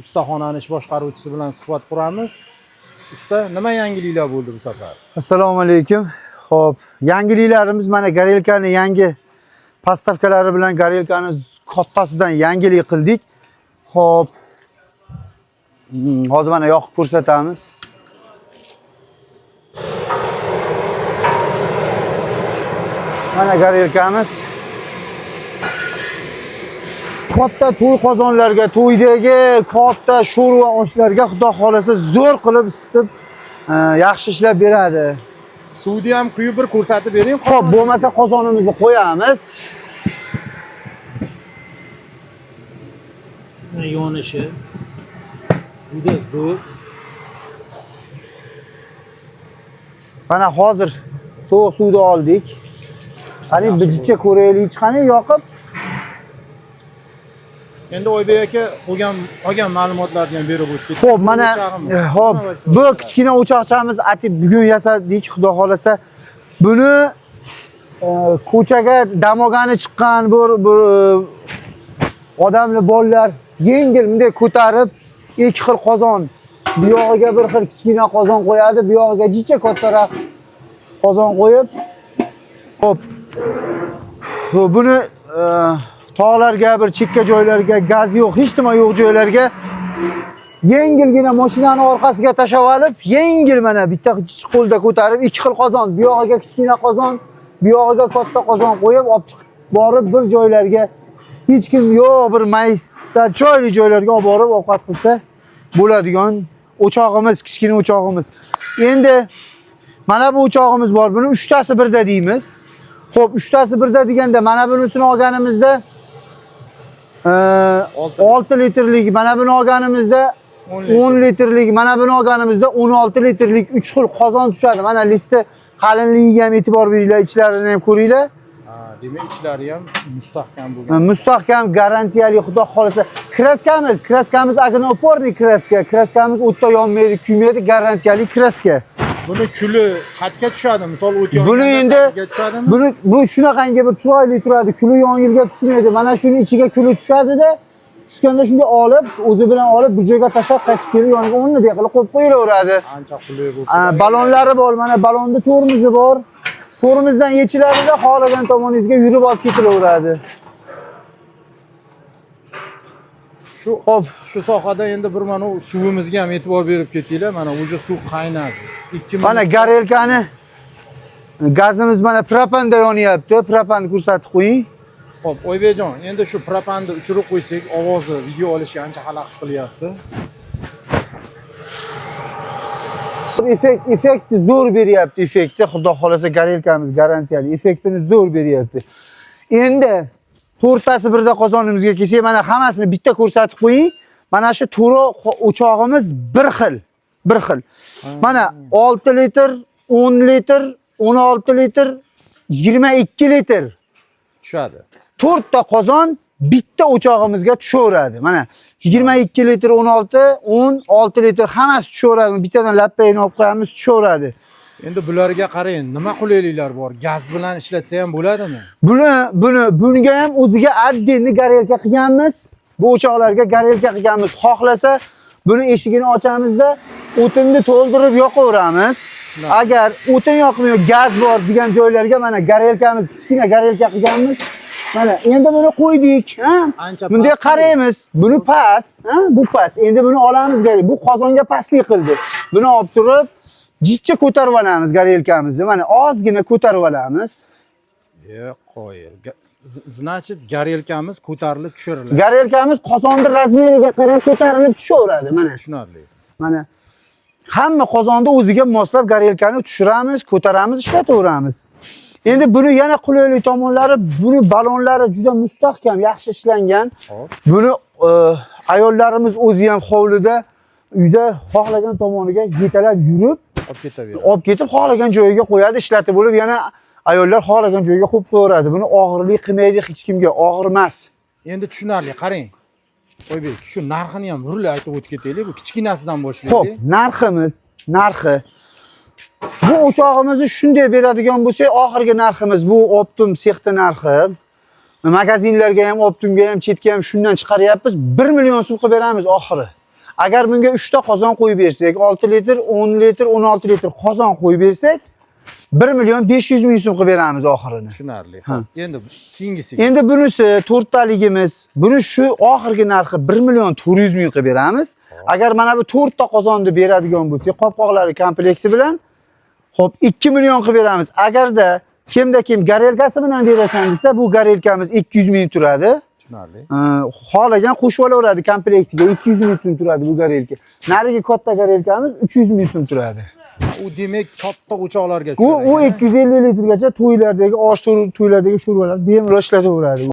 ustaxonani ish boshqaruvchisi bilan suhbat quramiz. Usta, nima yangiliklar bo'ldi bu safar? Assalomu alaykum. Xo'p, yangiliklarimiz mana garelkani yangi postavkalari bilan garelkani kattasidan yangilik qildik. Xo'p. Hozir mana yoqib ko'rsatamiz. Mana garelkamiz. Katta to'y qozonlarga, to'ydagi katta sho'rva oshlarga xudo xolasa zo'r qilib isitib, yaxshi ishlab beradi. Suvni ham quyib bir ko'rsatib bering. Xo'p, bo'lmasa qozonimizni qo'yamiz. Yonishi juda zo'r. Mana hozir sovuq suvni oldik. Qani bijicha ko'raylik, qani yoqib. Endi Oybek aka olgan ma'lumotlarni ham berib o'tdik. Xo'p, mana hop, bu kichkina o'choqchamiz atib bugun yasadik, xudo xolasa. Buni ko'chaga dam olgani chiqqan bir odamlar, bolalar yengil bunday ko'tarib, ikki xil qozon, bu yog'iga bir xil kichkina qozon qo'yadi, bu yog'iga jicha kattaroq qozon qo'yib, hop. Buni tog'larga, bir chekka joylarga, gaz yo'q, hech nima yo'q joylarga yengilgina mashinani orqasiga tashlab olib, yengil mana bitta qo'lda ko'tarib, ikki xil qozon, bu yog'iga kichkina qozon, bu yog'iga katta qozon qo'yib, olib chiqib borib bir joylarga, hech kim yo'q, bir maysa joyli joylarga olib borib ovqat qilsa bo'ladigan o'chog'imiz, kichkina o'chog'imiz. Endi mana bu o'chog'imiz bor. Buni 3 tasi birda deymiz. Xo'p, 3 tasi birda deganda mana bunisini olganimizda 6 litrlik, mana buni olganimizda 10 litrlik, mana buni olganimizda 16 litrlik 3 xil qozon tushadi. Mana listi qalinligiga ham e'tibor beringlar, ichlarini ham ko'ringlar. Demak, ichlari ham mustahkam bo'lgan. Mustahkam, garantiyali, xudo xolasa. Kraskamiz agnoporniy kraska. Kraskamiz o'tda yonmaydi, kuymaydi, garantiyali kraska. Buni kuli qatga tushadi? Misol o't yonganda buni endi tushadimi? bu shunaqangi bir chiroyli turadi. Kuli yongilga tushmaydi. Mana shuni ichiga kuli tushadi-da, tushganda shunday olib, o'zi bilan olib bir joyga tashlab qaytib kelib yoniga o'rniga qilib qo'yib qo'yilaveradi. Ancha qulay bo'ldi. Balonlari bor, mana balonda tormozi bor. Tormozdan yechilarida xohlagan tomoningizga yurib olib ketilaveradi. Hop, shu sohada endi bir mana suvimizga ham e'tibor berib ketinglar. Mana o'sha suv qaynadi. 2 minut. Mana garelkani gazimiz mana propanda yonyapti. Propanni ko'rsatib qo'ying. Hop, Oybekjon, endi shu propanni o'chirib qo'ysak, ovozi video olishga ancha xalaqit qilyapti. Effekti zo'r beryapti, effekti. Xudo xolasa garelkamiz garantiyali effektini zo'r beryapti. Endi to'rttasi birda qozonimizga kelsak, mana hammasini bitta ko'rsatib qo'ying. Mana shu to'ra o'chog'imiz bir xil. Mana 6 litr, 10 litr, 16 litr, 22 litr Tushadi. 4 ta qozon bitta o'chog'imizga tushaveradi. Mana 22 litr, 16, 16 litr hammasi tushaveradi. Bittadan lappayini olib qo'yamiz, tushaveradi. Endi bularga qarang, nima qulayliklar bor? Gaz bilan ishlatsa ham bo'ladimi? Bunga ham o'ziga отдельный garelka qilganmiz. Bu o'choqlarga garelka qilganmiz. Xohlasa buni eshigini ochamizda o'tinni to'ldirib yoqaveramiz. Agar o'tin yoqmay, gaz bor degan joylarga mana garelkamiz, kichkina garelka qilganmiz. Mana endi buni qo'ydik, ha? Bunday qaraymiz. Buni past, ha? Bu past. Endi buni olamiz garelka. Bu qozonga pastlik qildi. Buni olib turib jichcha ko'tarib olamiz garelkamizni. Mana ozgina ko'tarib olamiz. Qo'yil. Значит, garelkamiz ko'tarilib tushiriladi. Garelkamiz qozonni razmeriga qarab ko'tarilib tushaveradi. Mana Tushunarli. Mana hamma qozonni o'ziga moslab garelkani tushiramiz, ko'taramiz, ishlataveramiz. Endi buni yana qulaylik tomonlari, buni balonlari juda mustahkam, yaxshi ishlangan. Buni ayollarimiz o'zi ham hovlida, uyda xohlagan tomoniga yetalab yurib, olib ketib xohlagan joyiga qo'yadi, ishlatib bo'lib yana ayollar xohlagan joyiga qo'yib qo'yadi. Buni og'irlik qilmaydi, hech kimga og'ir emas. Endi tushunarli, qarang. Oybek, shu narxini ham burli aytib o'tib ketaylik. Bu kichkinasidan boshlaylik. Xo'p, narxi. Bu o'chog'imizni shunday beradigan bo'lsak, oxirgi narximiz bu Optum sexti narxi. Magazinlarga ham, Optumga ham, chetga ham shundan chiqaryapmiz. 1 million so'm qilib beramiz oxiri. Agar bunga 3 ta qozon qo'yib bersak, 6 litr, 10 litr, 16 litr qozon qo'yib bersak, 1.500.000 so'm qilib beramiz oxirini. Tushunarli. Endi keyingisi. Endi bunisi 4 taligimiz. Buni shu oxirgi narxi 1.400.000 qilib beramiz. Agar mana bu 4 ta qozonni beradigan bo'lsak, qopqoqlari komplekti bilan, xo'p, 2 million qilib beramiz. Agarda kimda kim garelkasi bilan berasan desa, bu garelkamiz 200.000 turadi. Tushunarli. Xohlagan qo'shib olaveradi komplektiga 200.000 so'm turadi bu garelka. Narigi katta garelkamiz 300.000 so'm turadi. U demak katta o'choqlarga U 250 litrgacha to'ylardagi osh to'ylardagi sho'rvalar bemalol ishlataveradi.